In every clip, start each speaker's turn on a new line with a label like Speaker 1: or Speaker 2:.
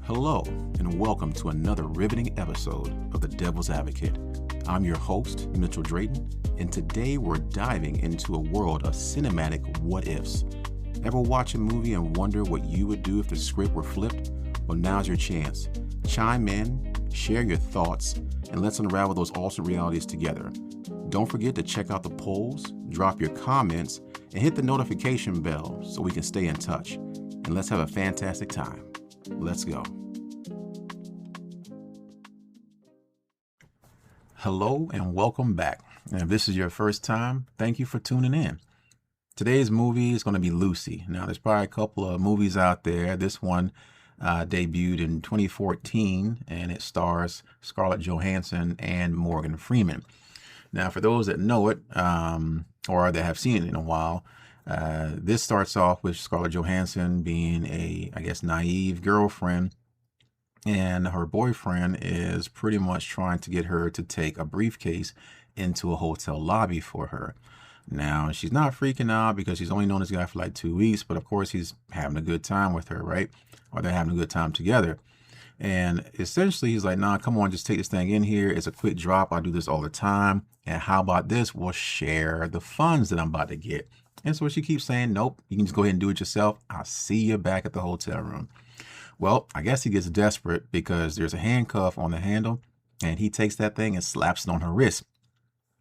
Speaker 1: Hello, and welcome to another riveting episode of The Devil's Advocate. I'm your host, Mitchell Drayton, and today we're diving into a world of cinematic what-ifs. Ever watch a movie and wonder what you would do if the script were flipped? Well, now's your chance. Chime in, share your thoughts, and let's unravel those alternate realities together. Don't forget to check out the polls, drop your comments, and hit the notification bell so we can stay in touch. And let's have a fantastic time. Let's go. Hello and welcome back. And if this is your first time, thank you for tuning in. Today's movie is going to be Lucy. Now, there's probably a couple of movies out there. This one debuted in 2014, and it stars Scarlett Johansson and Morgan Freeman. Now, for those that know it, or that have seen it in a while, this starts off with Scarlett Johansson being a, naive girlfriend, and her boyfriend is pretty much trying to get her to take a briefcase into a hotel lobby for her. Now, she's not freaking out because she's only known this guy for like 2 weeks, but of course he's having a good time with her, right? Or they're having a good time together. And essentially he's like, nah, come on, just take this thing in here. It's a quick drop. I do this all the time. And how about this? We'll share the funds that I'm about to get. And so she keeps saying, nope, you can just go ahead and do it yourself. I'll see you back at the hotel room. Well, I guess he gets desperate because there's a handcuff on the handle, and he takes that thing and slaps it on her wrist.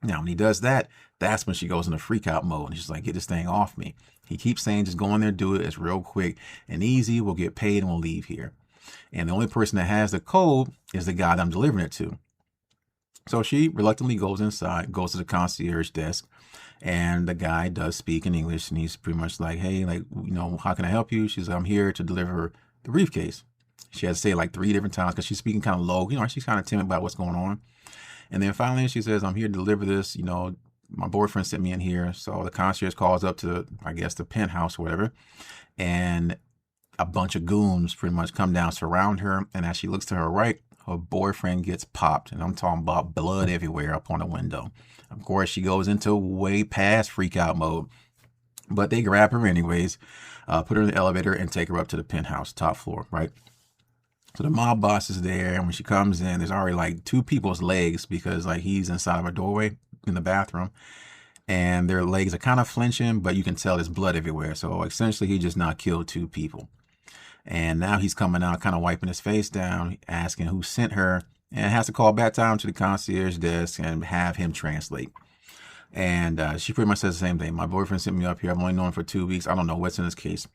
Speaker 1: Now, when he does that, that's when she goes into freak out mode. And she's like, get this thing off me. He keeps saying, just go in there, do it. It's real quick and easy. We'll get paid and we'll leave here. And the only person that has the code is the guy that I'm delivering it to. So she reluctantly goes inside, goes to the concierge desk, and the guy does speak in English, and he's pretty much like, hey, how can I help you? She's like, I'm here to deliver the briefcase. She has to say it like 3 different times because she's speaking kind of low. She's kind of timid about what's going on. And then finally she says, I'm here to deliver this. My boyfriend sent me in here. So the concierge calls up to, the penthouse or whatever. And a bunch of goons pretty much come down, surround her. And as she looks to her right, her boyfriend gets popped. And I'm talking about blood everywhere up on the window. Of course, she goes into way past freak out mode. But they grab her anyways, put her in the elevator and take her up to the penthouse, top floor, right? So the mob boss is there, and when she comes in, there's already like 2 people's legs because he's inside of a doorway in the bathroom, and their legs are kind of flinching, but you can tell there's blood everywhere. So essentially, he just not killed 2 people. And now he's coming out, kind of wiping his face down, asking who sent her, and has to call back down to the concierge desk and have him translate. And she pretty much says the same thing. My boyfriend sent me up here. I've only known him for 2 weeks. I don't know what's in this case.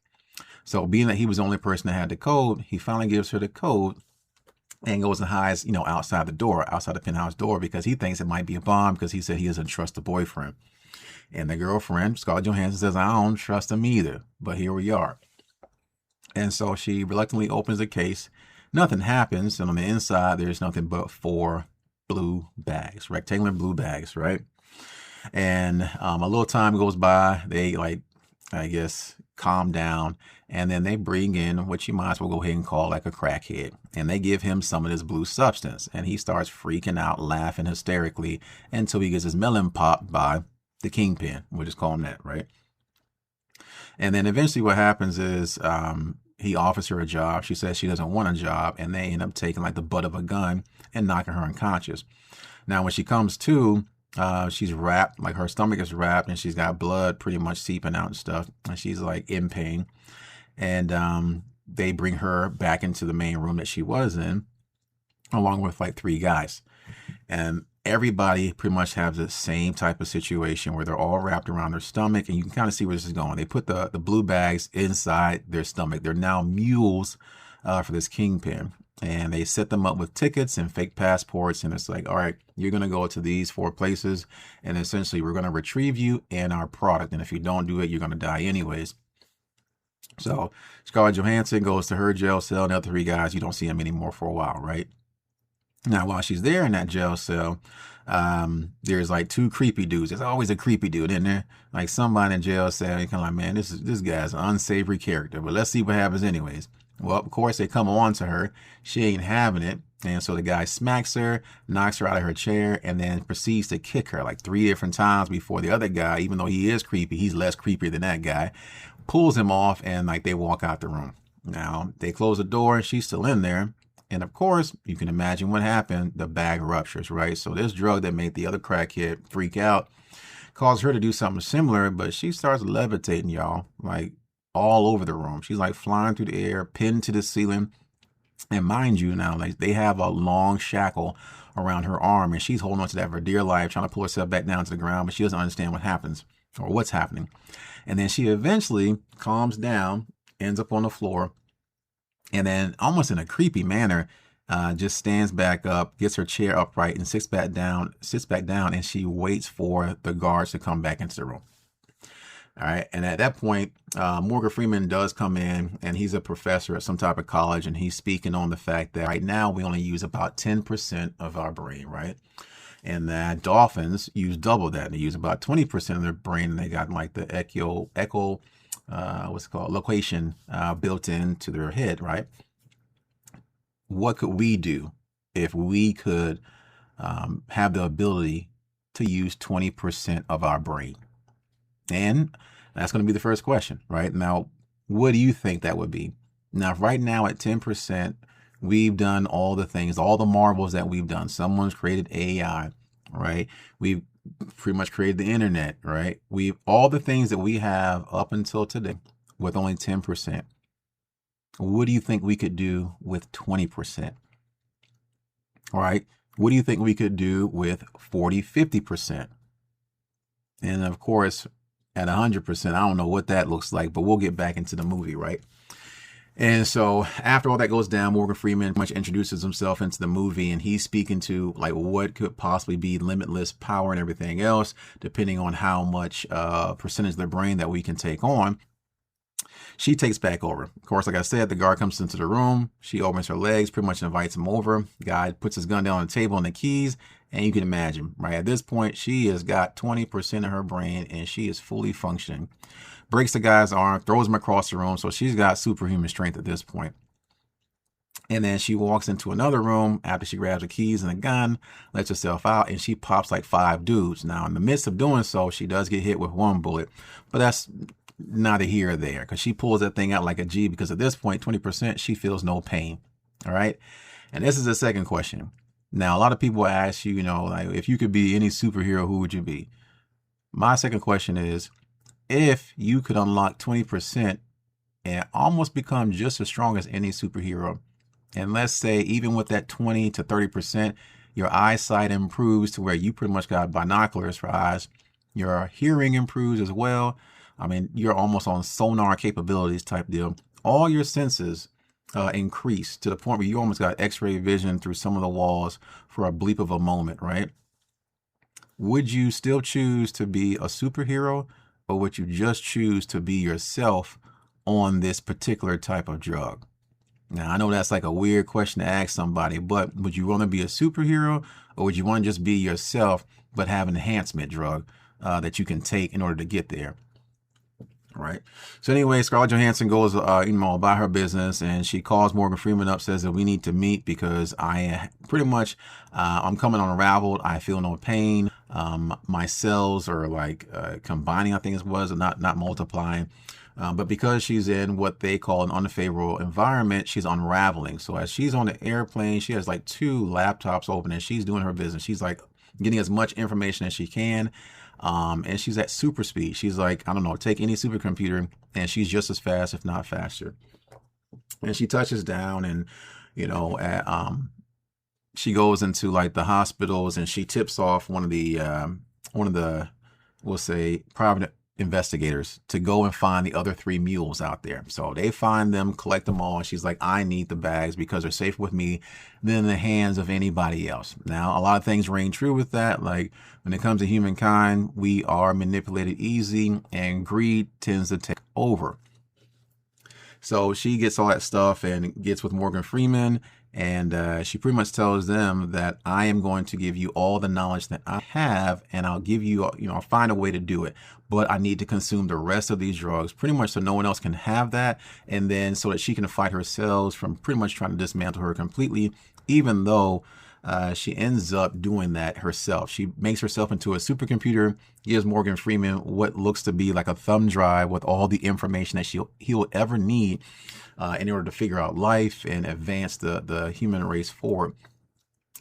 Speaker 1: So being that he was the only person that had the code, he finally gives her the code and goes and hides, outside the penthouse door, because he thinks it might be a bomb because he said he doesn't trust the boyfriend. And the girlfriend, Scarlett Johansson, says, I don't trust him either. But here we are. And so she reluctantly opens the case. Nothing happens. And on the inside, there's nothing but 4 blue bags, rectangular blue bags, right? And a little time goes by. They calm down, and then they bring in what you might as well go ahead and call like a crackhead, and they give him some of this blue substance, and he starts freaking out, laughing hysterically until he gets his melon popped by the kingpin. We'll just call him that, right? And then eventually what happens is he offers her a job. She says she doesn't want a job, and they end up taking like the butt of a gun and knocking her unconscious. Now, when she comes to, she's wrapped, like her stomach is wrapped, and she's got blood pretty much seeping out and stuff, and she's like in pain. And they bring her back into the main room that she was in, along with like 3 guys. And everybody pretty much has the same type of situation where they're all wrapped around their stomach, and you can kind of see where this is going. They put the blue bags inside their stomach. They're now mules for this kingpin. And they set them up with tickets and fake passports. And it's like, all right, you're going to go to these 4 places. And essentially, we're going to retrieve you and our product. And if you don't do it, you're going to die anyways. So Scarlett Johansson goes to her jail cell. And the other 3 guys, you don't see them anymore for a while, right? Now, while she's there in that jail cell, there's like 2 creepy dudes. There's always a creepy dude in there. Like somebody in jail cell, you're kind of like, man, this guy's an unsavory character. But let's see what happens anyways. Well, of course, they come on to her. She ain't having it. And so the guy smacks her, knocks her out of her chair, and then proceeds to kick her like 3 different times before the other guy, even though he is creepy, he's less creepy than that guy, pulls him off, and like they walk out the room. Now, they close the door and she's still in there. And of course, you can imagine what happened. The bag ruptures, right? So this drug that made the other crackhead freak out caused her to do something similar, but she starts levitating, y'all, like all over the room. She's like flying through the air, pinned to the ceiling. And mind you, now, like, they have a long shackle around her arm, and she's holding on to that for dear life, trying to pull herself back down to the ground, but she doesn't understand what happens or what's happening. And then she eventually calms down, ends up on the floor, and then almost in a creepy manner, just stands back up, gets her chair upright, and sits back down, and she waits for the guards to come back into the room. All right. And at that point, Morgan Freeman does come in, and he's a professor at some type of college, and he's speaking on the fact that right now we only use about 10% of our brain, right? And that dolphins use double that. They use about 20% of their brain, and they got like the location built into their head, right? What could we do if we could have the ability to use 20% of our brain? And that's going to be the first question, right? Now, what do you think that would be? Now, right now at 10%, we've done all the things, all the marvels that we've done. Someone's created AI, right? We've pretty much created the internet, right? All the things that we have up until today with only 10%. What do you think we could do with 20%? All right. What do you think we could do with 40, 50%? And of course, at 100%, I don't know what that looks like, but we'll get back into the movie, right? And so after all that goes down, Morgan Freeman much introduces himself into the movie, and he's speaking to like what could possibly be limitless power and everything else, depending on how much percentage of the brain that we can take on. She takes back over. Of course, like I said, the guard comes into the room. She opens her legs, pretty much invites him over. The guy puts his gun down on the table and the keys. And you can imagine, right, at this point, she has got 20% of her brain and she is fully functioning. Breaks the guy's arm, throws him across the room. So she's got superhuman strength at this point. And then she walks into another room after she grabs the keys and the gun, lets herself out, and she pops like 5 dudes. Now, in the midst of doing so, she does get hit with 1 bullet, but that's neither here or there, because she pulls that thing out like a G, because at this point, 20%, she feels no pain. All right. And this is the second question. Now, a lot of people ask you, like, if you could be any superhero, who would you be? My second question is, if you could unlock 20% and almost become just as strong as any superhero, and let's say even with that 20 to 30%, your eyesight improves to where you pretty much got binoculars for eyes, your hearing improves as well. I mean, you're almost on sonar capabilities type deal. All your senses increase to the point where you almost got x-ray vision through some of the walls for a bleep of a moment, right? Would you still choose to be a superhero, or would you just choose to be yourself on this particular type of drug? Now, I know that's like a weird question to ask somebody, but would you want to be a superhero, or would you want to just be yourself but have an enhancement drug that you can take in order to get there? Right. So anyway, Scarlett Johansson goes, about her business, and she calls Morgan Freeman up, says that we need to meet because I pretty much, I'm coming unraveled. I feel no pain. My cells are like combining, I think it was, not multiplying. But because she's in what they call an unfavorable environment, she's unraveling. So as she's on the airplane, she has like 2 laptops open and she's doing her business. She's like getting as much information as she can. And she's at super speed. She's like, I don't know, take any supercomputer and she's just as fast, if not faster. And she touches down and, she goes into like the hospitals and she tips off one of the, we'll say, private investigators to go and find the other 3 mules out there. So they find them, collect them all. And she's like, I need the bags because they're safer with me than in the hands of anybody else. Now, a lot of things ring true with that. Like when it comes to humankind, we are manipulated easy and greed tends to take over. So she gets all that stuff and gets with Morgan Freeman. And she pretty much tells them that I am going to give you all the knowledge that I have, and I'll give you, I'll find a way to do it. But I need to consume the rest of these drugs pretty much so no one else can have that. And then so that she can fight her cells from pretty much trying to dismantle her completely, even though she ends up doing that herself. She makes herself into a supercomputer, gives Morgan Freeman what looks to be like a thumb drive with all the information that he'll ever need in order to figure out life and advance the human race forward.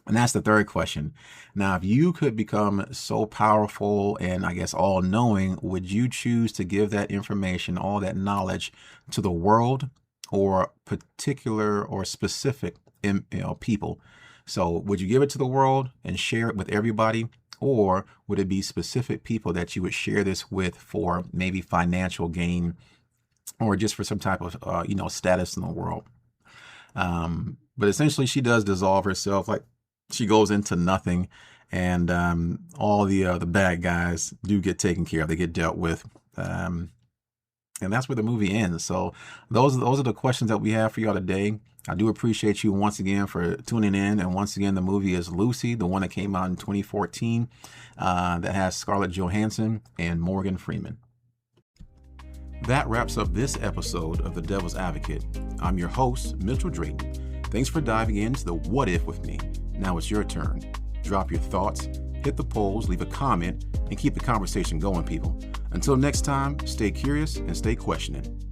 Speaker 1: And that's the third question. Now, if you could become so powerful and I guess all knowing, would you choose to give that information, all that knowledge to the world or particular or specific people? So would you give it to the world and share it with everybody? Or would it be specific people that you would share this with for maybe financial gain or just for some type of, status in the world? But essentially she does dissolve herself. Like, she goes into nothing, and all the bad guys do get taken care of. They get dealt with, and that's where the movie ends. So those are the questions that we have for y'all today. I do appreciate you once again for tuning in. And once again, the movie is Lucy, the one that came out in 2014, that has Scarlett Johansson and Morgan Freeman. That wraps up this episode of The Devil's Advocate. I'm your host, Mitchell Drayton. Thanks for diving into the What If with me. Now it's your turn. Drop your thoughts, hit the polls, leave a comment, and keep the conversation going, people. Until next time, stay curious and stay questioning.